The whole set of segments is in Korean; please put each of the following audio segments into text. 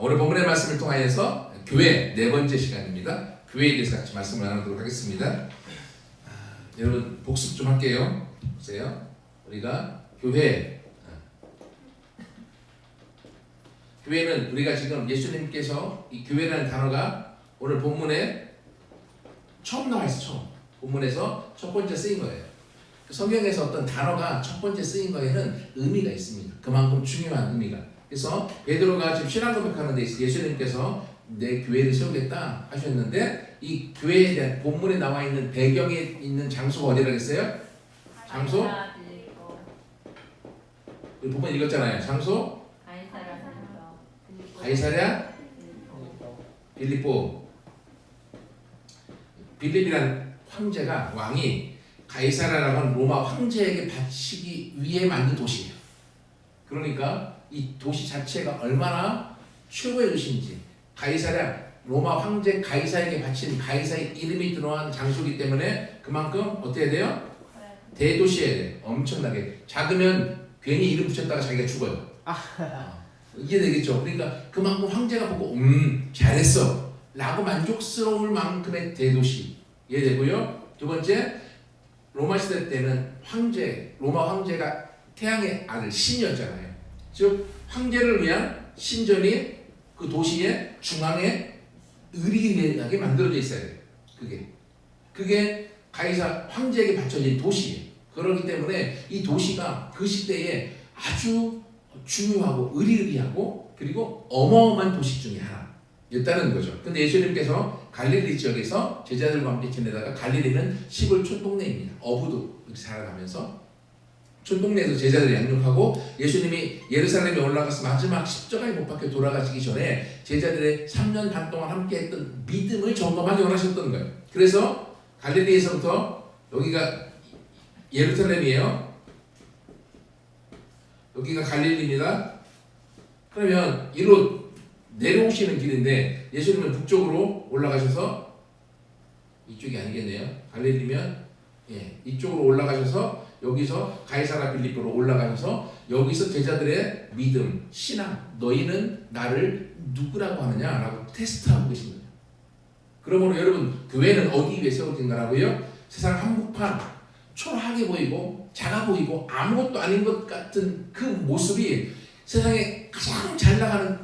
오늘 본문의 말씀을 통하여서 교회 네 번째 시간입니다. 교회에 대해서 같이 말씀을 나누도록 하겠습니다. 여러분 복습 좀 할게요. 보세요. 우리가 교회는 우리가 지금 예수님께서 이 교회라는 단어가 오늘 본문에 처음 나와 있어. 처음 본문에서 첫 번째 쓰인 거예요. 성경에서 어떤 단어가 첫 번째 쓰인 거에는 의미가 있습니다. 그만큼 중요한 의미가. 그래서 베드로가 지금 신앙 고백하는 데 있어 예수님께서 내 교회를 세우겠다 하셨는데 이 교회에 대한 본문에 나와 있는 배경에 있는 장소가 어디라고 했어요? 장소? 우리 본문 읽었잖아요. 장소? 가이사랴 빌립보. 빌립이란 황제가 왕이 가이사랴라고 하는 로마 황제에게 바치기 위해 만든 도시예요. 그러니까 이 도시 자체가 얼마나 최고의 도시인지, 가이사랴 로마 황제 가이사에게 바친 가이사의 이름이 들어간 장소이기 때문에 그만큼 어떻게 돼요? 대도시여야 돼. 엄청나게. 작으면 괜히 이름 붙였다가 자기가 죽어요. 이해되겠죠? 그러니까 그만큼 황제가 보고 잘했어 라고 만족스러울 만큼의 대도시. 이해되고요. 두 번째, 로마 시대 때는 로마 황제가 태양의 아들 신이었잖아요. 즉 황제를 위한 신전이 그 도시의 중앙에 의리하게 만들어져 있어야 돼요. 그게 가이사 황제에게 바쳐진 도시예요. 그렇기 때문에 이 도시가 그 시대에 아주 중요하고 의리하고 그리고 어마어마한 도시 중에 하나였다는 거죠. 근데 예수님께서 갈릴리 지역에서 제자들과 함께 지내다가, 갈릴리는 시골 촌동네입니다. 어부도 살아가면서 촌동네에서 제자들을 양육하고, 예수님이 예루살렘에 올라가서 마지막 십자가에 못 박혀 돌아가시기 전에 제자들의 3년 반 동안 함께 했던 믿음을 점검하기 원하셨던 거예요. 그래서 갈릴리에서부터 여기가 예루살렘이에요. 여기가 갈릴리입니다. 그러면 이로 내려오시는 길인데 예수님은 북쪽으로 올라가셔서, 이쪽이 아니겠네요. 갈릴리면 이쪽으로 올라가셔서 여기서 가이사랴 빌립보로 올라가셔서 여기서 제자들의 믿음, 신앙, 너희는 나를 누구라고 하느냐라고 테스트하고 계신 거예요. 그러므로 여러분, 교회는 어디 위해 세워진다라고요? 세상 한복판, 초라하게 보이고 작아 보이고 아무것도 아닌 것 같은 그 모습이 세상에 가장 잘 나가는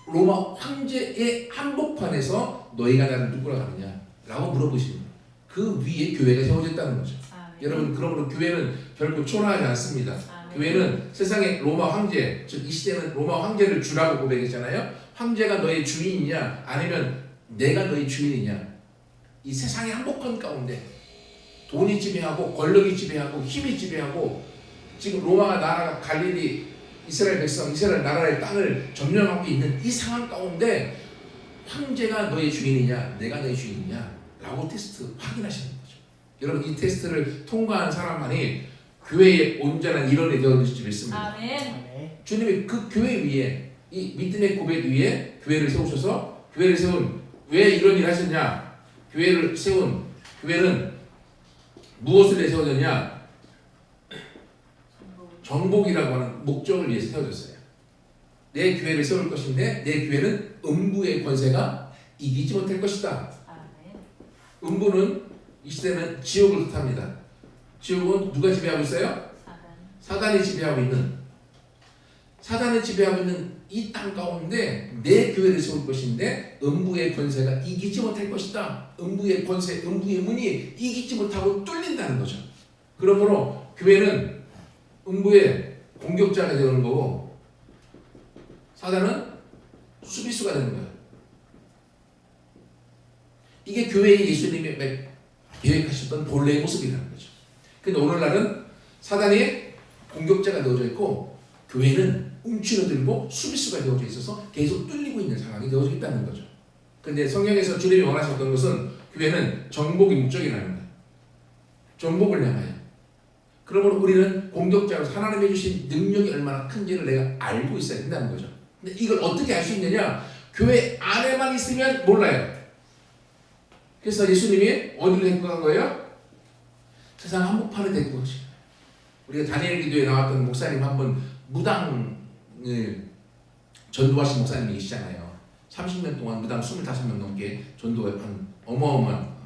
로마 황제의 한복판에서 너희가 나를 누구라고 하느냐라고 물어보시는 거예요. 그 위에 교회가 세워졌다는 거죠. 여러분, 그러므로 교회는 결코 초라하지 않습니다. 교회는 세상의 로마 황제, 즉 이 시대는 로마 황제를 주라고 고백했잖아요. 황제가 너의 주인이냐 아니면 내가 너의 주인이냐. 이 세상의 한복판 가운데 돈이 지배하고 권력이 지배하고 힘이 지배하고, 지금 로마가 나라가 갈릴리 이스라엘 백성, 이스라엘 나라의 땅을 점령하고 있는 이 상황 가운데 황제가 너의 주인이냐 내가 너의 주인이냐 라고 테스트 확인하시는 거죠. 여러분, 이 테스트를 통과한 사람만이 교회의 온전한 일원이 되어질 수 있습니다. 아멘. 주님이 그 교회 위에, 이 믿음의 고백 위에 교회를 세우셔서, 교회를 세운, 왜 이런 일을 하셨냐? 교회는 무엇을 위해 세워졌냐? 정복이라고 하는 목적을 위해서 세워졌어요. 내 교회를 세울 것인데 내 교회는 음부의 권세가 이기지 못할 것이다. 음부는 이 시대는 지옥을 뜻합니다. 지옥은 누가 지배하고 있어요? 사단이 지배하고 있는 이 땅 가운데 내 교회를 세울 것인데 음부의 권세가 이기지 못할 것이다. 음부의 권세, 음부의 문이 이기지 못하고 뚫린다는 거죠. 그러므로 교회는 음부의 공격자가 되는 거고 사단은 수비수가 되는 거예요. 이게 교회의 예수님이 계획하셨던 본래의 모습이라는 거죠. 근데 오늘날은 사단이 공격자가 되어져 있고 교회는 움츠러들고 수비수가 되어져 있어서 계속 뚫리고 있는 상황이 되어져 있다는 거죠. 근데 성경에서 주님이 원하셨던 것은 교회는 정복이 목적이라는 거예요. 정복을 향하여. 그러므로 우리는 공격자로서 하나님이 주신 능력이 얼마나 큰지를 내가 알고 있어야 된다는 거죠. 근데 이걸 어떻게 알 수 있느냐? 교회 안에만 있으면 몰라요. 그래서 예수님이 어디로 데리고 간 거예요? 세상 한복판에 데리고 가신 거예요. 우리가 다니엘 기도에 나왔던 목사님 한 분 무당을 전도하신 목사님이 계시잖아요. 30년 동안 무당 25명 넘게 전도한 어마어마한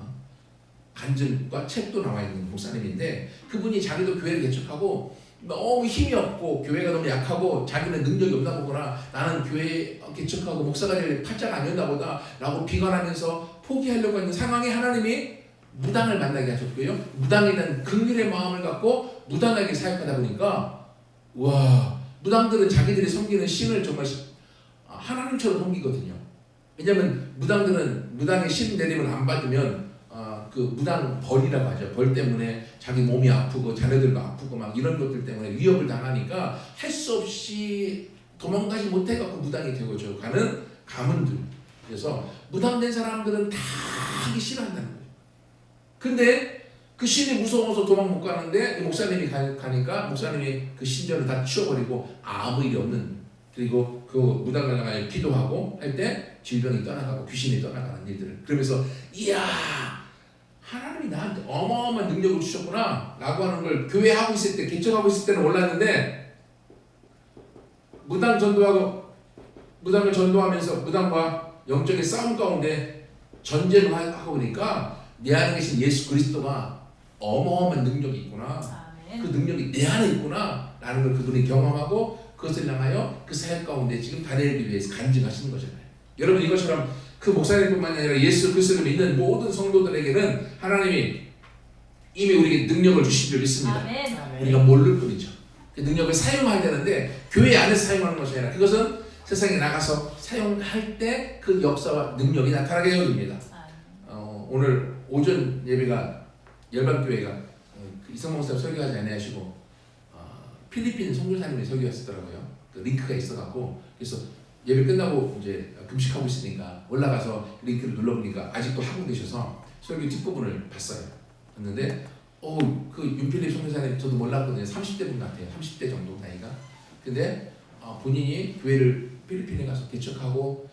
간증과 책도 나와 있는 목사님인데, 그분이 자기도 교회를 개척하고 너무 힘이 없고 교회가 너무 약하고 자기는 능력이 없나 보구나, 나는 교회 개척하고 목사가 될 팔자가 아니었나 보다 라고 비관하면서 포기하려고 하는 상황에 하나님이 무당을 만나게 하셨고요. 무당에 대한 긍휼의 마음을 갖고 무당에게 사역하다 보니까, 와, 무당들은 자기들이 섬기는 신을 정말 하나님처럼 섬기거든요. 왜냐하면 무당들은 무당의 신 내림을 안 받으면 그 무당 벌이라고 하죠. 벌 때문에 자기 몸이 아프고 자녀들도 아프고 막 이런 것들 때문에 위협을 당하니까 할 수 없이 도망가지 못해갖고 무당이 되어져 가는 가문들. 그래서 무당된 사람들은 다 하기 싫어한다는 거예요. 근데 그 신이 무서워서 도망 못 가는데 목사님이 가니까 목사님이 그 신전을 다 치워버리고 아무 일이 없는, 그리고 그 무당을 향하여 기도하고 할 때 질병이 떠나가고 귀신이 떠나가는 일들을, 그러면서 이야, 하나님이 나한테 어마어마한 능력을 주셨구나 라고 하는 걸 교회 하고 있을 때, 개척하고 있을 때는 몰랐는데, 무당 전도하고 무당을 전도하면서 무당과 영적인 싸움 가운데 전쟁을 하고 보니까 내 안에 계신 예수 그리스도가 어마어마한 능력이 있구나, 그 능력이 내 안에 있구나 라는 걸 그분이 경험하고 그것을 향하여 그 사역 가운데 지금 다니엘기 위해서 간증하시는 거잖아요. 여러분, 이것처럼 그 목사님뿐만 아니라 예수 그리스도를 믿는 모든 성도들에게는 하나님이 이미 우리에게 능력을 주신 줄 믿습니다. 아멘. 우리가 모를 뿐이죠. 그 능력을 사용해야 되는데 교회 안에서 사용하는 것이 아니라 그것은 세상에 나가서 사용할 때 그 역사와 능력이 나타나게 되어집니다. 오늘 오전 예배가 열방교회가 이성봉 목사님 설교하지 아니하시고 필리핀 선교사님의 설교였더라고요. 그 링크가 있어갖고, 그래서 예배 끝나고 이제 금식하고 있으니까 올라가서 링크를 눌러보니까 아직도 하고 계셔서 설교 뒷부분을 봤어요. 봤는데 그 윤필립 선교사님 저도 몰랐거든요. 30대 분 같아요. 30대 정도 나이가. 근데 본인이 교회를 필리핀에 가서 개척하고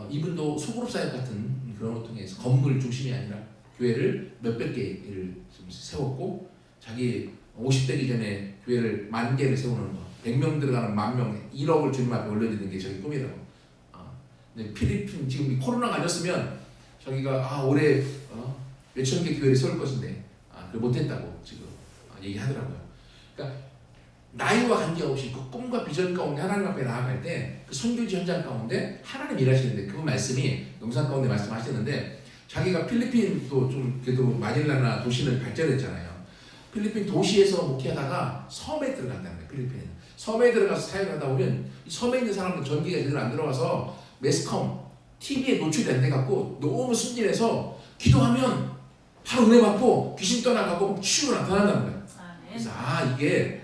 이분도 소그룹 사역 같은 그런 걸 통해서 건물 중심이 아니라 교회를 몇백 개를 좀 세웠고, 자기 50대기 전에 교회를 10,000개를 세우는 거, 100명 들어가는 10,000명, 1억을 주님 앞에 올려드리는 게 저기 꿈이라고. 근데 필리핀 지금 코로나가 아니었으면 자기가 올해 몇천 개 교회를 세울 것인데 그걸 못했다고 지금 얘기하더라고요. 그러니까 나이와 관계없이 그 꿈과 비전 가운데 하나님 앞에 나아갈 때 그 선교지 현장 가운데 하나님 일하시는데, 그 말씀이 영상 가운데 말씀하시는데, 자기가 필리핀도 좀 그래도 마닐라나 도시는 발전했잖아요. 필리핀 도시에서 목회하다가 섬에 들어간다는 거예요. 필리핀에는 섬에 들어가서 사역하다 보면 이 섬에 있는 사람들 전기가 제대로 안 들어가서 매스컴, TV에 노출이 안 돼갖고 너무 순진해서 기도하면 바로 은혜 받고 귀신 떠나가고 치유가 나타난다는 거예요. 그래서 이게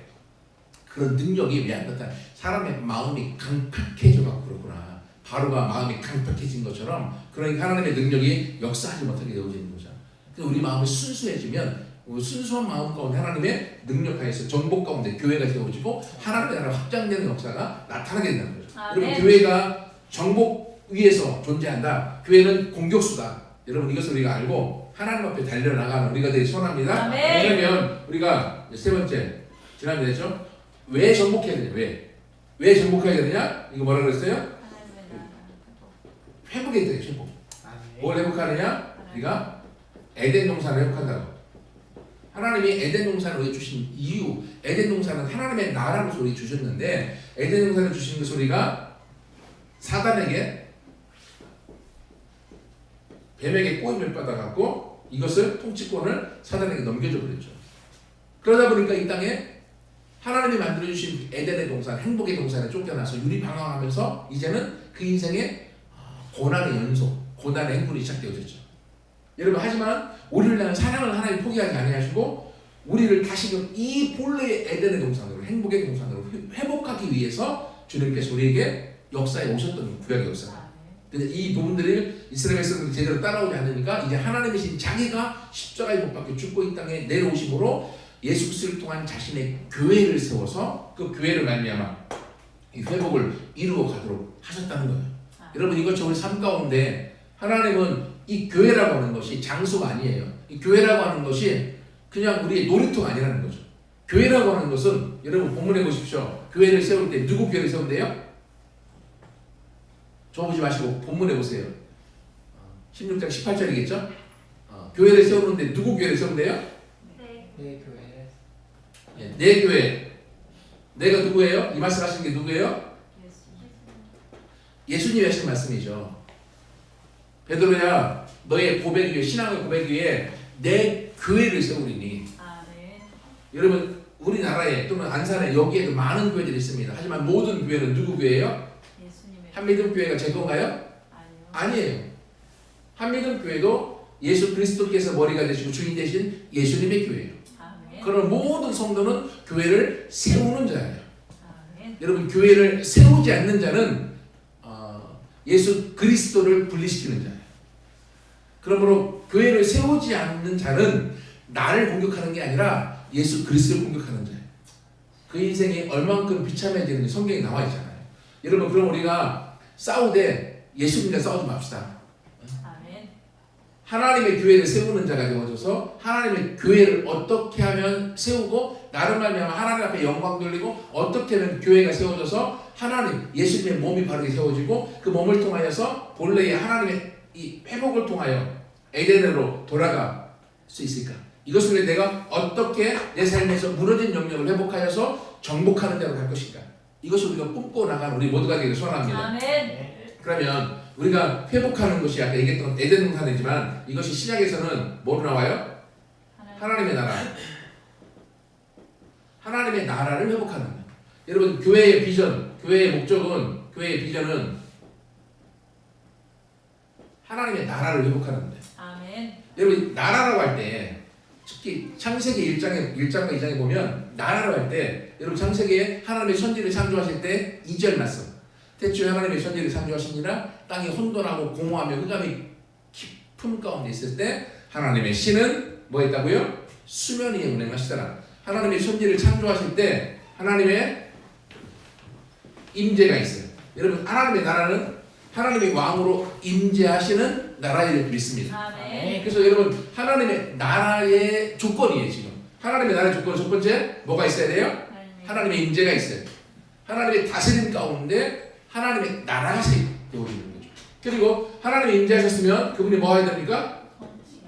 그런 능력이 왜 안 나타나? 사람의 마음이 강팍해져갖고 그렇구나. 바로가 마음이 강팍해진 것처럼, 그러니까 하나님의 능력이 역사하지 못하게 되어지는 거죠. 그래서 우리 마음이 순수해지면 순수한 마음 가운데 하나님의 능력 하에서 정복 가운데 교회가 세워지고 하나님의 나라가 확장되는 역사가 나타나게 된다는 거죠. 여러분, 교회가 정복 위에서 존재한다. 교회는 공격수다. 여러분, 이것을 우리가 알고 하나님 앞에 달려나가는 우리가 되기 소원합니다. 왜냐하면 우리가 세 번째 지난주에 했죠. 왜 정복해야 되냐? 왜 정복해야 되느냐? 이거 뭐라 그랬어요? 회복해야 돼요. 회복. 뭘 회복하느냐? 우리가 에덴 동산을 회복한다고. 하나님이 에덴 동산을 우리 주신 이유, 에덴 동산은 하나님의 나라로 우리 주셨는데, 에덴 동산을 주신 것을 우리가 사단에게, 뱀에게 꼬임을 받아갖고 이것을 통치권을 사단에게 넘겨줘 버렸죠. 그러다 보니까 이 땅에 하나님이 만들어주신 에덴의 동산, 행복의 동산에 쫓겨나서 유리방황하면서 이제는 그 인생의 고난의 연속, 고난의 행군이 시작되어졌죠. 여러분, 하지만 우리를 향한 사랑을 하나님 포기하지 아니하시고 우리를 다시금 이 본래의 에덴의 동산으로, 행복의 동산으로 회복하기 위해서 주님께서 우리에게 역사에 오셨던 구약의 역사. 근데 이 부분들을 이스라엘 백성들이 제대로 따라오지 않으니까 이제 하나님이신 자기가 십자가에 못 박혀 죽고 이 땅에 내려오심으로 예수 그리스도를 통한 자신의 교회를 세워서 그 교회를 말미암아 이 회복을 이루어 가도록 하셨다는 거예요. 여러분, 이것처럼 우리 삶 가운데 하나님은 이 교회라고 하는 것이 장소가 아니에요. 이 교회라고 하는 것이 그냥 우리의 놀이터가 아니라는 거죠. 교회라고 하는 것은, 여러분 본문에 보십시오. 교회를 세울 때 누구 교회를 세운대요? 저 보지 마시고 본문에 보세요. 16장 18절이겠죠? 교회를 세우는데 누구 교회를 세운대요? 네, 교회. 예, 내 교회. 내가 누구예요? 이 말씀 하시는 게 누구예요? 예수님이 하신 말씀이죠. 베드로야, 너의 고백 위에, 신앙의 고백 위에 내 교회를 세우리니. 여러분, 우리나라에 또는 안산에 여기에도 많은 교회들이 있습니다. 하지만 모든 교회는 누구 교회예요? 한미름 교회가 제도인가요? 아니에요. 한미름 교회도 예수 그리스도께서 머리가 되시고 주인 되신 예수님의 교회예요. 그런 모든 성도는 교회를 세우는 자예요. 여러분, 교회를 세우지 않는 자는 예수 그리스도를 분리시키는 자예요. 그러므로 교회를 세우지 않는 자는 나를 공격하는 게 아니라 예수 그리스도를 공격하는 자예요. 그 인생이 얼만큼 비참해지는지 성경에 나와 있잖아요. 여러분, 그럼 우리가 싸우되 예수님과 싸우지 맙시다. 하나님의 교회를 세우는 자가 되어져서 하나님의 교회를 어떻게 하면 세우고 나를 말미암아 하나님 앞에 영광 돌리고 어떻게 하면 교회가 세워져서 하나님 예수님의 몸이 바르게 세워지고 그 몸을 통하여서 본래의 하나님의 이 회복을 통하여 에덴으로 돌아갈 수 있을까? 이것을 위해 내가 어떻게 내 삶에서 무너진 영역을 회복하여서 정복하는 데로 갈 것인가? 이것을 우리가 꿈꿔 나가는 우리 모두가 되기를 소원합니다. 그러면 우리가 회복하는 것이 아까 얘기했던 에덴 동산이지만 이것이 시작에서는 뭐로 나와요? 하나님의 나라. 하나님의 나라를 회복하는 거예요. 여러분, 교회의 비전, 교회의 목적은, 교회의 비전은 하나님의 나라를 회복하는 거예요. 여러분, 나라라고 할 때 특히 창세기 1장과 2장에 보면 나라라고 할 때 여러분 창세기에 하나님의 천지를 창조하실 때 2절 말씀 태초에 하나님의 천지를 창조하시니라 땅이 혼돈하고 공허하며 흑암이 깊은 가운데 있을 때 하나님의 신은 뭐 했다고요? 수면 위에 운행하시더라. 하나님의 천지를 창조하실 때 하나님의 임재가 있어요. 여러분, 하나님의 나라는 하나님의 왕으로 임재하시는 나라를 믿습니다. 그래서 여러분, 하나님의 나라의 조건이에요. 지금 하나님의 나라의 조건은 첫 번째 뭐가 있어야 돼요? 하나님의 임재가 있어요. 하나님의 다스림 가운데 하나님의 나라가 세워지는 거죠. 그리고 하나님이 임재하셨으면 그분이 뭐 해야 됩니까?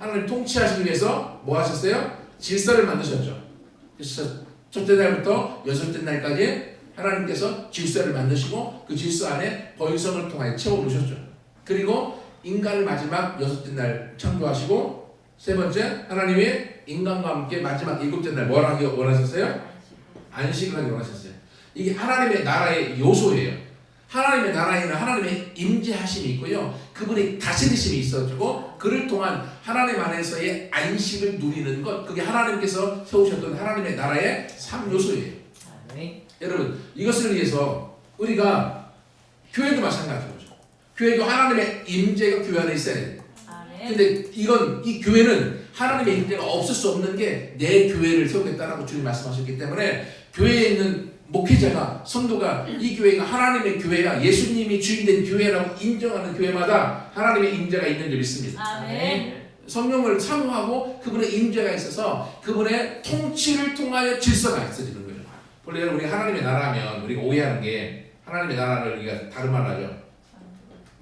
하나님 통치하시기 위해서 뭐 하셨어요? 질서를 만드셨죠. 그래서 첫째 날부터 여섯째 날까지 하나님께서 질서를 만드시고 그 질서 안에 번성을 통하여 채워놓으셨죠. 그리고 인간을 마지막 여섯째 날 창조하시고 세 번째 하나님이 인간과 함께 마지막 일곱째 날 뭘 하기 원하셨어요? 안식을 하기 원하셨어요. 이게 하나님의 나라의 요소예요. 하나님의 나라에는 하나님의 임재하심이 있고요. 그분의 다스리심이 있어지고 그를 통한 하나님 안에서의 안식을 누리는 것, 그게 하나님께서 세우셨던 하나님의 나라의 3요소예요. 여러분, 이것을 위해서 우리가 교회도 마찬가지죠. 교회도 하나님의 임재가 교회 안에 있어야 돼요. 근데 이 교회는 하나님의 임재가 없을 수 없는 게 내 교회를 세우겠다라고 주님 말씀하셨기 때문에 교회에 있는 목회자가, 성도가 이 교회가 하나님의 교회야, 예수님이 주인된 교회라고 인정하는 교회마다 하나님의 임재가 있는 줄 믿습니다. 성령을 사모하고 그분의 임재가 있어서 그분의 통치를 통하여 질서가 있어지는 거예요. 원래 우리 하나님의 나라하면 우리가 오해하는 게 하나님의 나라를 우리가 다른 말로 하죠.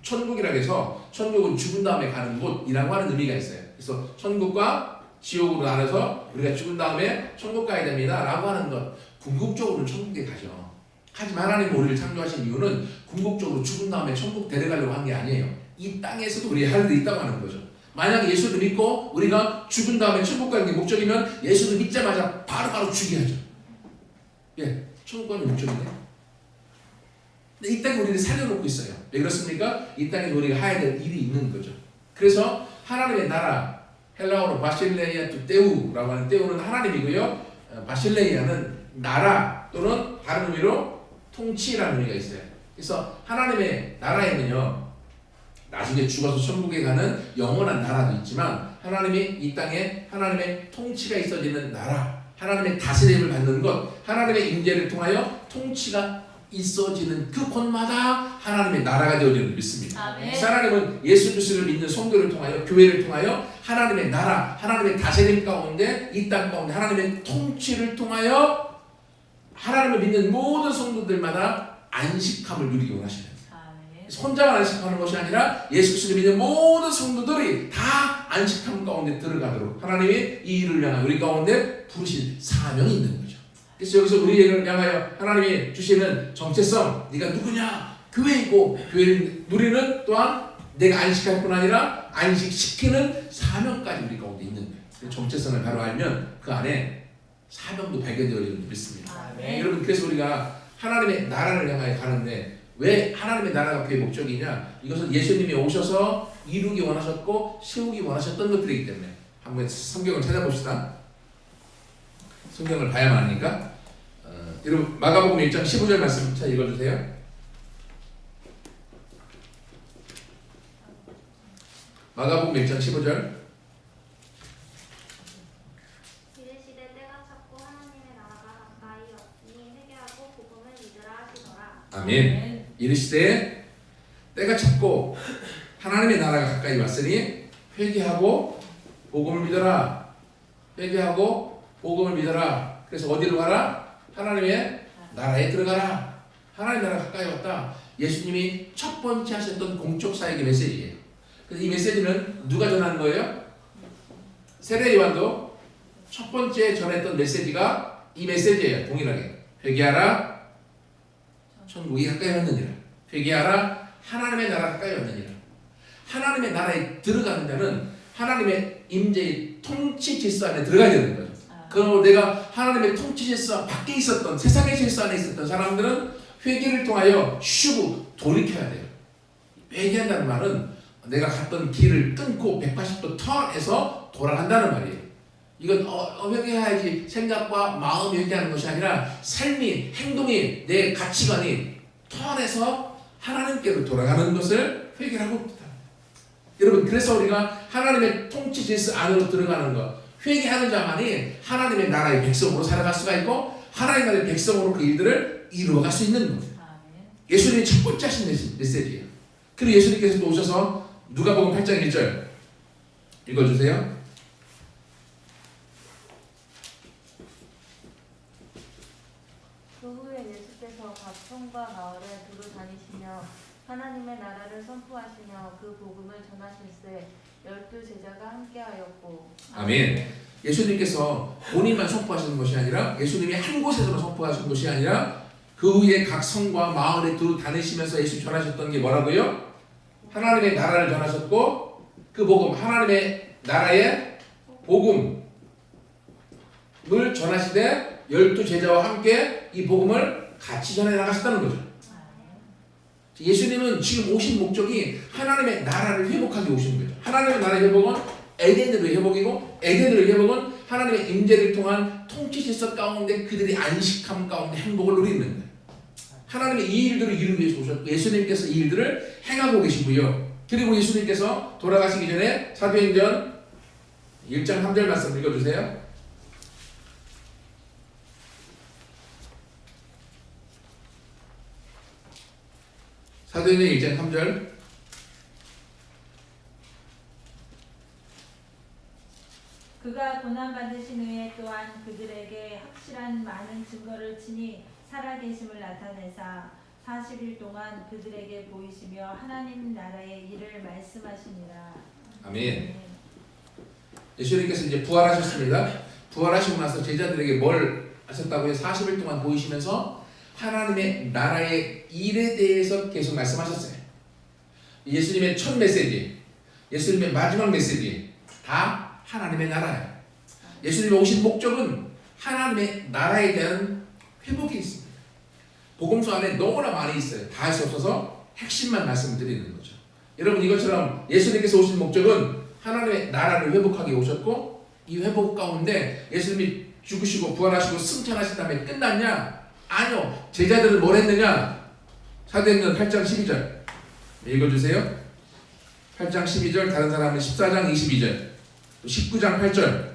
천국이라고 해서 천국은 죽은 다음에 가는 곳이라고 하는 의미가 있어요. 그래서 천국과 지옥으로 나눠서 우리가 죽은 다음에 천국 가야 됩니다 라고 하는 것, 궁극적으로는 천국에 가죠. 하지만 하나님 우리를 창조하신 이유는 궁극적으로 죽은 다음에 천국 데려가려고 한 게 아니에요. 이 땅에서도 우리 할 일이 있다고 하는 거죠. 만약에 예수를 믿고 우리가 죽은 다음에 천국 가는 게 목적이면 예수를 믿자마자 바로 죽여야죠. 예, 천국 가는 목적인데. 근데 이 땅에 우리를 살려놓고 있어요. 왜 그렇습니까? 이 땅에 우리가 해야 될 일이 있는 거죠. 그래서 하나님의 나라, 헬라어로 바실레이아 투 테우라고 하는 테우는 하나님이고요. 바실레이아는 나라 또는 다른 의미로 통치라는 의미가 있어요. 그래서 하나님의 나라에는요, 나중에 죽어서 천국에 가는 영원한 나라도 있지만 하나님이 이 땅에 하나님의 통치가 있어지는 나라, 하나님의 다스림을 받는 것, 하나님의 임재를 통하여 통치가 있어지는 그 곳마다 하나님의 나라가 되어지는 줄 믿습니다. 하나님은 예수 그리스도를 믿는 성도를 통하여, 교회를 통하여 하나님의 나라, 하나님의 다스림 가운데, 이 땅 가운데 하나님의 통치를 통하여 하나님을 믿는 모든 성도들마다 안식함을 누리기 원하시는 거예요. 혼자만 안식하는 것이 아니라 예수 그리스도를 믿는 모든 성도들이 다 안식함 가운데 들어가도록 하나님이 이 일을 향하여 우리 가운데 부르신 사명이 있는 거죠. 그래서 여기서 우리를 향하여 하나님이 주시는 정체성, 네가 누구냐? 교회이고 교회를 누리는 또한 내가 안식할 뿐 아니라 안식시키는 사명까지 우리 가운데 있는 거예요. 그 정체성을 바로 알면 그 안에 사명도 발견되어지는 줄 믿습니다. 여러분, 그래서 우리가 하나님의 나라를 향하여 가는데 왜 하나님의 나라가 그의 목적이냐? 이것은 예수님이 오셔서 이루기 원하셨고 세우기 원하셨던 것들이기 때문에 한번 성경을 찾아봅시다. 성경을 봐야만 하니까. 여러분, 마가복음 1장 15절 말씀 잘 읽어주세요. 마가복음 1장 15절. 이르시되 때가 찼고 하나님의 나라가 가까이 왔으니 회개하고 복음을 믿으라 하시더라. 아멘. 이르시되 때가 찼고 하나님의 나라가 가까이 왔으니 회개하고 복음을 믿어라. 회개하고 복음을 믿어라. 그래서 어디로 가라? 하나님의 나라에 들어가라. 하나님의 나라가 가까이 왔다. 예수님이 첫 번째 하셨던 공적 사역의 메시지예요. 그래서 이 메시지는 누가 전하는 거예요? 세례 요한도 첫 번째 전했던 메시지가 이 메시지예요. 동일하게 회개하라. 천국이 가까이 왔느니라. 회개하라. 하나님의 나라가 가까이 왔느니라. 하나님의 나라에 들어가는 자는 하나님의 임재의 통치 질서 안에 들어가야 되는 거죠. 그럼 내가 하나님의 통치 질서 밖에 있었던 세상의 질서 안에 있었던 사람들은 회개를 통하여 쉬고 돌이켜야 돼요. 회개한다는 말은 내가 갔던 길을 끊고 180도 턴해서 돌아간다는 말이에요. 이건 회개해야지 생각과 마음이 회개하는 것이 아니라 삶이, 행동이, 내 가치관이 턴해서 하나님께로 돌아가는 것을 회개라고 합니다. 여러분, 그래서 우리가 하나님의 통치 질서 안으로 들어가는 것, 회개하는 자만이 하나님의 나라의 백성으로 살아갈 수가 있고 하나님의 나라의 백성으로 그 일들을 이루어갈 수 있는 겁니다. 예수님이 첫 번째 하신 메시지예요. 그리고 예수님께서 또 오셔서 누가복음 8장 1절 읽어주세요. 그 후에 예수께서 각 성과 마을에 두루 다니시며 하나님의 나라를 선포하시며 그 복음을 전하실세 12제자가 함께하였고. 아멘. 예수님께서 본인만 선포하시는 것이 아니라 예수님이 한 곳에서만 선포하시는 것이 아니라 그 후에 각 성과 마을에 두루 다니시면서 예수 전하셨던 게 뭐라고요? 하나님의 나라를 전하셨고 그 복음, 하나님의 나라의 복음을 전하시되 12제자와 함께 이 복음을 같이 전해 나가셨다는 거죠. 예수님은 지금 오신 목적이 하나님의 나라를 회복하기 오신 거죠. 하나님의 나라의 회복은 에덴으로의 회복이고 에덴으로의 회복은 하나님의 임재를 통한 통치 질서 가운데 그들이 안식함 가운데 행복을 누리는 거예요. 하나님의 이 일들을 이루기 위해서 오셨고 예수님께서 이 일들을 행하고 계시고요. 그리고 예수님께서 돌아가시기 전에 사도행전 1장 3절 말씀 읽어주세요. 사도행전 1장 3절. 그가 고난 받으신 후에 또한 그들에게 확실한 많은 증거를 치니 살아계심을 나타내사 40일 동안 그들에게 보이시며 하나님 나라의 일을 말씀하시니라. 아멘. 예수님께서 이제 부활하셨습니다. 부활하시고 나서 제자들에게 뭘 하셨다고요? 40일 동안 보이시면서 하나님의 나라의 일에 대해서 계속 말씀하셨어요. 예수님의 첫 메시지, 예수님의 마지막 메시지 다 하나님의 나라예요. 예수님이 오신 목적은 하나님의 나라에 대한 회복이 있습니다. 복음서 안에 너무나 많이 있어요. 다 할 수 없어서 핵심만 말씀드리는 거죠. 여러분, 이것처럼 예수님께서 오신 목적은 하나님의 나라를 회복하기 오셨고 이 회복 가운데 예수님이 죽으시고 부활하시고 승천하신 다음에 끝났냐? 아니요. 제자들은 뭘 했느냐? 사도행전 8장 12절 읽어주세요. 8장 12절, 다른 사람은 14장 22절, 또 19장 8절.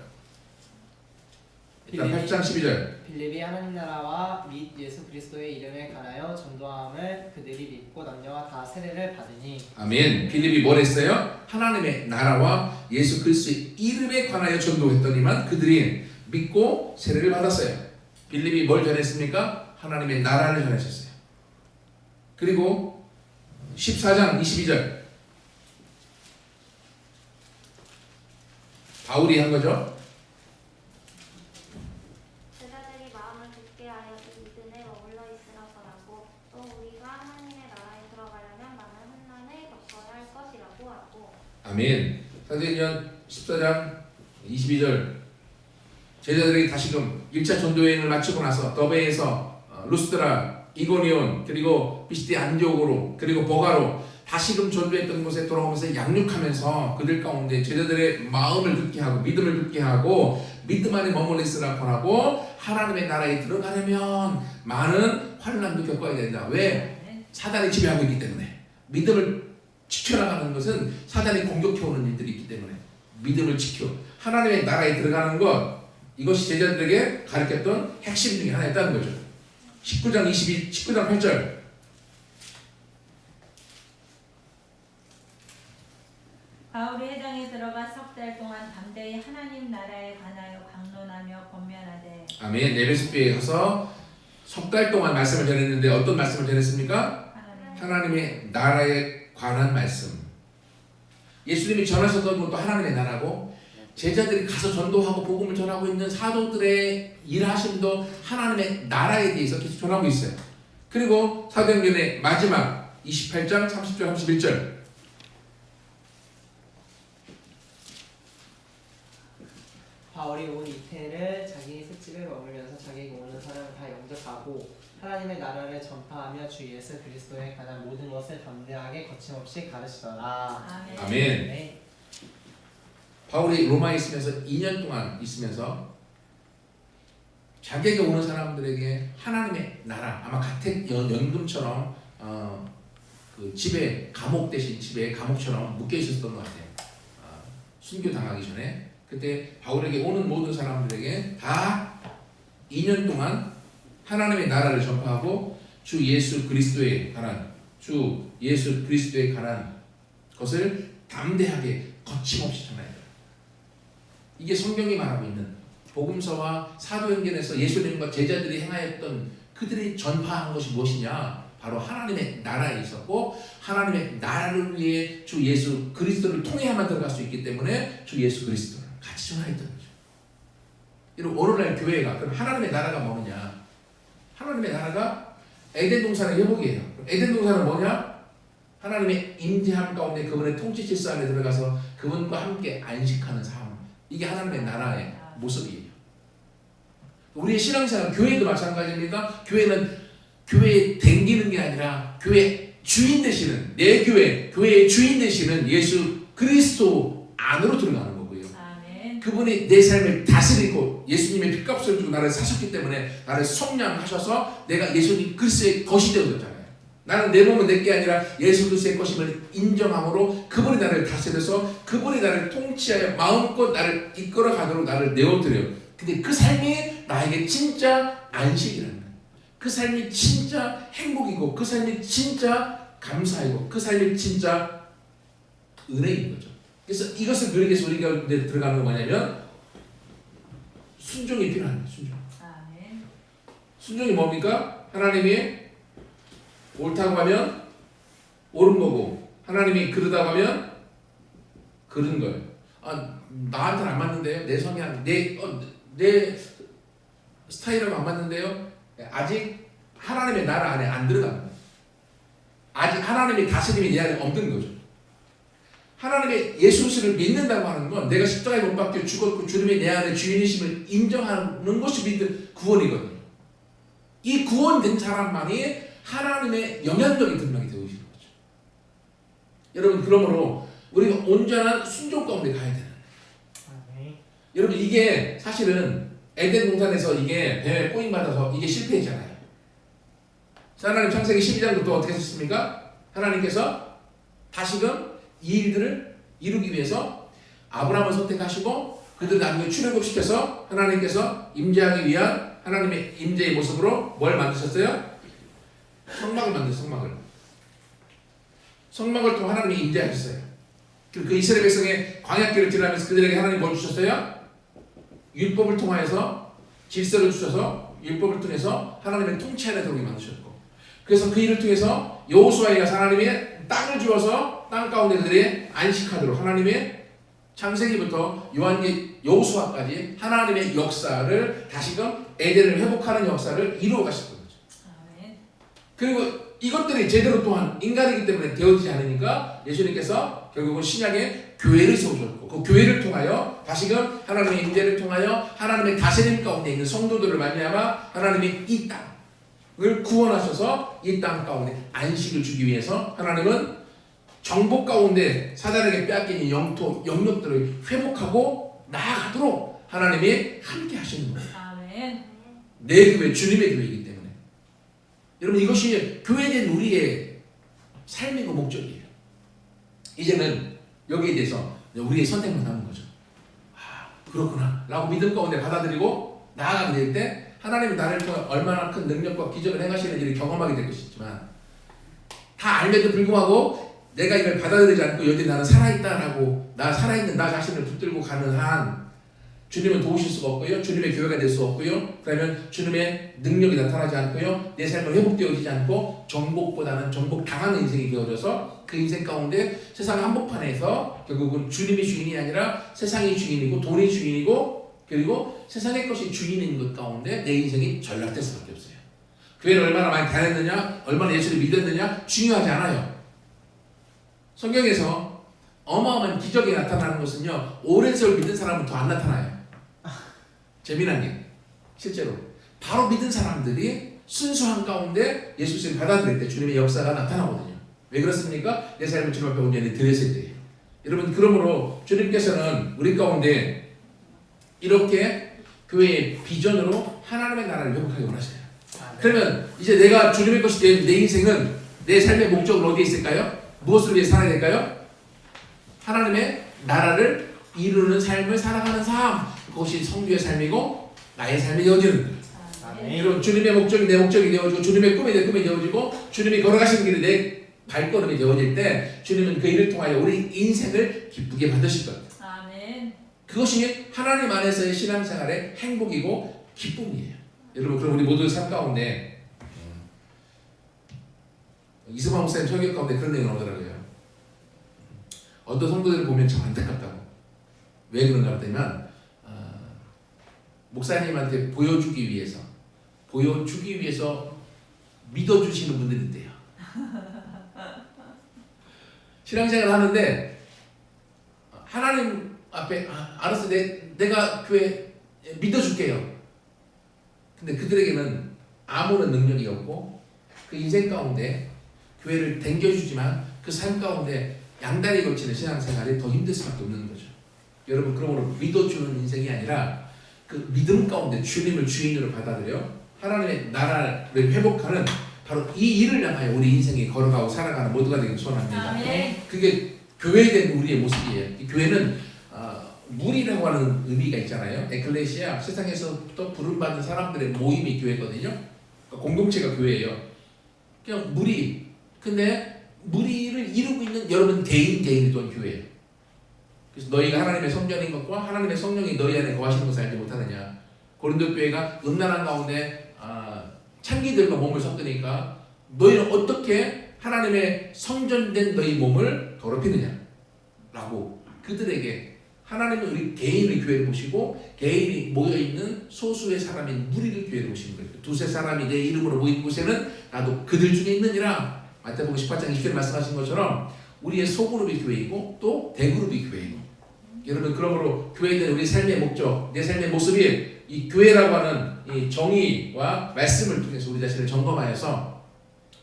일단 8장 12절. 빌립이 하나님 나라와 및 예수 그리스도의 이름에 관하여 전도함을 그들이 믿고 남녀와 다 세례를 받으니. 아멘. 빌립이 뭘 했어요? 하나님의 나라와 예수 그리스도의 이름에 관하여 전도했더니만 그들이 믿고 세례를 받았어요. 빌립이 뭘 전했습니까? 하나님의 나라를 전하셨어요. 그리고 14장 22절. 바울이 한 거죠. 제자들이 마음을 굳게 하여 이 믿음에 머물러 있으라 전하고 또 우리가 하나님의 나라에 들어가려면 많은 환난을 겪어야 할 것이라고 하고. 아멘. 사도행전 14장 22절. 제자들이 다시금 1차 전도여행을 마치고 나서 더베에서 루스드라, 이고니온, 그리고 비시디 안디옥으로, 그리고 보가로 다시금 전도했던 곳에 돌아오면서 양육하면서 그들 가운데 제자들의 마음을 굳게 하고 믿음을 굳게 하고 믿음 안에 머물러 있으라고 하고 하나님의 나라에 들어가려면 많은 환난도 겪어야 된다. 왜? 사단이 지배하고 있기 때문에. 믿음을 지켜나가는 것은 사단이 공격해오는 일들이 있기 때문에 믿음을 지켜 하나님의 나라에 들어가는 것, 이것이 제자들에게 가르쳤던 핵심 중에 하나였다는 거죠. 19장 8절. 바울이 회당에 들어가 석 달 동안 담대히 하나님 나라에 관하여 강론하며 권면하되. 아멘. 에베소교회에 가서 석 달 동안 말씀을 전했는데 어떤 말씀을 전했습니까? 하나님의 나라에 관한 말씀. 예수님이 전하셨던 것도 하나님의 나라고 제자들이 가서 전도하고 복음을 전하고 있는 사도들의 일하심도 하나님의 나라에 대해서 계속 전하고 있어요. 그리고 사도행전의 마지막 28장 30절 31절. 바울이 온 이태를 자기 셋집에 머물면서 자기에게 오는 사람을 다 영접하고 하나님의 나라를 전파하며 주 예수 그리스도에 관한 모든 것을 담대하게 거침없이 가르치더라. 아멘. 아멘. 네. 바울이 로마에 있으면서 2년 동안 있으면서 자기에게 오는 사람들에게 하나님의 나라, 아마 가택 연금처럼 그 집에 감옥 대신 집에 감옥처럼 묶여 있었던 것 같아요. 순교 당하기 전에 그때 바울에게 오는 모든 사람들에게 다 2년 동안 하나님의 나라를 전파하고 주 예수 그리스도에 관한 것을 담대하게 거침없이 전해야 돼요. 이게 성경이 말하고 있는 복음서와 사도행전에서 예수님과 제자들이 행하였던 그들이 전파한 것이 무엇이냐? 바로 하나님의 나라에 있었고 하나님의 나라를 위해 주 예수 그리스도를 통해야만 들어갈 수 있기 때문에 주 예수 그리스도를 같이 전하였던 거죠. 여러분 오늘날 교회가 그럼 하나님의 나라가 뭐냐? 하나님의 나라가 에덴 동산의 회복이에요. 에덴 동산은 뭐냐? 하나님의 임재함 가운데 그분의 통치 질서 안에 들어가서 그분과 함께 안식하는 삶. 이게 하나님의 나라의 모습이에요. 우리의 신앙생활, 교회도 마찬가지입니다. 교회는 교회에 댕기는 게 아니라 교회 주인 되시는 내 교회의 주인 되시는 예수 그리스도 안으로 들어가는 거고요. 아멘. 그분이 내 삶을 다스리고 예수님의 핏값을 주고 나를 사셨기 때문에 나를 속량하셔서 내가 예수님 그리스도의 것이 되어졌잖아요. 나는 내 몸은 내게 아니라 예수 그리스도의 것임을 인정함으로 그분이 나를 다스려서 그분이 나를 통치하여 마음껏 나를 이끌어 가도록 나를 내어드려요. 근데 그 삶이 나에게 진짜 안식이라는 거예요. 그 삶이 진짜 행복이고 그 삶이 진짜 감사이고 그 삶이 진짜 은혜인 거죠. 그래서 이것을 누리기 위해서 우리가 들어가는 건 뭐냐면 순종이 필요한 거예요. 순종. 아멘. 순종이 뭡니까? 하나님이 옳다고 하면 옳은 거고 하나님이 그러다고 하면 그런 거예요. 나한테는 안 맞는데요. 내 성향, 내 스타일하고 안 맞는데요. 아직 하나님의 나라 안에 안 들어간 거예요. 아직 하나님의 다스림이 내 안에 없는 거죠. 하나님의 예수를 믿는다고 하는 건 내가 십자가에 못 박혀 죽었고 주님이 내 안에 주인이심을 인정하는 것이 믿는 구원이거든요. 이 구원된 사람만이 하나님의 영향력이 분명히 되어지는 거죠. 여러분 그러므로 우리가 온전한 순종 가운데 가야 되는 거예요. 여러분 이게 사실은 에덴 동산에서 이게 뱀에 꼬임받아서 이게 실패했잖아요. 하나님 창세기 12장부터 어떻게 하셨습니까? 하나님께서 다시금 이 일들을 이루기 위해서 아브라함을 선택하시고 그들 나중에 출애굽시켜서 하나님께서 임재하기 위한 하나님의 임재의 모습으로 뭘 만드셨어요? 성막을 만드셨어요. 성막을 통해 하나님이 임재하셨어요. 그 이스라엘 백성의 광야길을 지나면서 그들에게 하나님 뭘 주셨어요? 율법을 통하여서 질서를 주셔서 율법을 통해서 하나님의 통치 안에 들어오게 만드셨고 그래서 그 일을 통해서 여호수아에 가서 하나님의 땅을 주어서 땅 가운데 그들이 안식하도록 하나님의 창세기부터 여호수아까지 하나님의 역사를 다시금 에덴을 회복하는 역사를 이루어 가셨던 거죠. 아멘. 그리고 이것들이 제대로 또한 인간이기 때문에 되어지지 않으니까 예수님께서 결국은 신약에 교회를 세우셨고 그 교회를 통하여 다시금 하나님의 임재를 통하여 하나님의 다스림 가운데 있는 성도들을 말미암아 하나님이 이 땅을 구원하셔서 이 땅 가운데 안식을 주기 위해서 하나님은 정복 가운데 사단에게 빼앗긴 영토 영역들을 회복하고 나아가도록 하나님이 함께 하시는 거예요. 아멘. 내 교회 주님의 교회이기 때문에 여러분 이것이 교회된 우리의 삶이고 목적이에요. 이제는 여기에 대해서 우리의 선택만 남은 거죠. 아 그렇구나 라고 믿음 가운데 받아들이고 나아가게 될 때 하나님은 나를 통해 얼마나 큰 능력과 기적을 행하시는 일을 경험하게 될 것이지만 다 알면도 불구하고 내가 이걸 받아들이지 않고 여전히 나는 살아있다라고 나 살아있는 나 자신을 붙들고 가는 한 주님은 도우실 수가 없고요. 주님의 교회가 될 수 없고요. 그러면 주님의 능력이 나타나지 않고요. 내 삶은 회복되어지지 않고 정복보다는 정복당하는 인생이 되어져서 그 인생 가운데 세상 한복판에서 결국은 주님이 주인이 아니라 세상이 주인이고 돈이 주인이고 그리고 세상의 것이 주인인 것 가운데 내 인생이 전락될 수밖에 없어요. 교회를 얼마나 많이 다녔느냐 얼마나 예수를 믿었느냐 중요하지 않아요. 성경에서 어마어마한 기적이 나타나는 것은요 오랜 세월 믿은 사람은 더 안 나타나요. 재미난 게 실제로 바로 믿은 사람들이 순수한 가운데 예수 그리스도를 받아들일 때 주님의 역사가 나타나거든요. 왜 그렇습니까? 내 삶을 주님 앞에 온전히 드렸을 때예요. 여러분 그러므로 주님께서는 우리 가운데 이렇게 교회의 비전으로 하나님의 나라를 회복하기 원하시네요. 그러면 이제 내가 주님의 것이 된 내 인생은 내 삶의 목적은 어디에 있을까요? 무엇을 위해 살아야 될까요? 하나님의 나라를 이루는 삶을 살아가는 삶 그것이 성도의 삶이고 나의 삶이 되어지는 거예요. 아멘. 여러분 주님의 목적이 내 목적이 되어지고 주님의 꿈이 내 꿈이 되어지고 주님이 걸어가시는 길이 내 발걸음이 되어질 때 주님은 그 일을 통하여 우리 인생을 기쁘게 만드실 거예요. 아멘. 그것이 하나님 안에서의 신앙생활의 행복이고 기쁨이에요. 여러분 그럼 우리 모두의 삶 가운데 이승만 목사님 설교 가운데 그런 내용이 나오더라고요. 어떤 성도들을 보면 참 안타깝다고. 왜 그런가 하면 목사님한테 보여주기 위해서 믿어주시는 분들이 있대요. 신앙생활을 하는데 하나님 앞에 알았어 내가 교회 믿어줄게요. 근데 그들에게는 아무런 능력이 없고 그 인생 가운데 교회를 댕겨주지만 그 삶 가운데 양다리 걸치는 신앙생활이 더 힘들 수밖에 없는 거죠. 여러분 그러므로 믿어주는 인생이 아니라 그 믿음 가운데 주님을 주인으로 받아들여 하나님의 나라를 회복하는 바로 이 일을 향하여 우리 인생이 걸어가고 살아가는 모두가 되길 소원합니다. 아멘. 그게 교회된 우리의 모습이에요. 이 교회는 무리라고 하는 의미가 있잖아요. 에클레시아 세상에서부터 부름받은 사람들의 모임이 교회거든요. 그러니까 공동체가 교회예요. 그냥 무리. 근데 무리를 이루고 있는 여러분 개인이 또한 교회예요. 그래서 너희가 하나님의 성전인 것과 하나님의 성령이 너희 안에 거하시는 것을 알지 못하느냐. 고린도 교회가 음란한 가운데 창기들과 몸을 섞으니까 너희는 어떻게 하나님의 성전된 너희 몸을 더럽히느냐 라고 그들에게 하나님은 우리 개인의 교회를 보시고 개인이 모여있는 소수의 사람인 무리를 교회를 보시는 거예요. 두세 사람이 내 이름으로 모인 곳에는 나도 그들 중에 있느니라. 마태복음 18장 20절에 말씀하신 것처럼 우리의 소그룹이 교회이고 또 대그룹이 교회이고 여러분 그러므로 교회된 우리 삶의 목적 내 삶의 모습이 이 교회라고 하는 이 정의와 말씀을 통해서 우리 자신을 점검하여서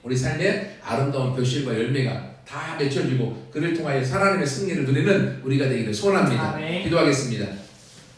우리 삶의 아름다운 결실과 열매가 다 맺혀지고 그를 통하여 하나님의 승리를 누리는 우리가 되기를 소원합니다. 아멘. 기도하겠습니다.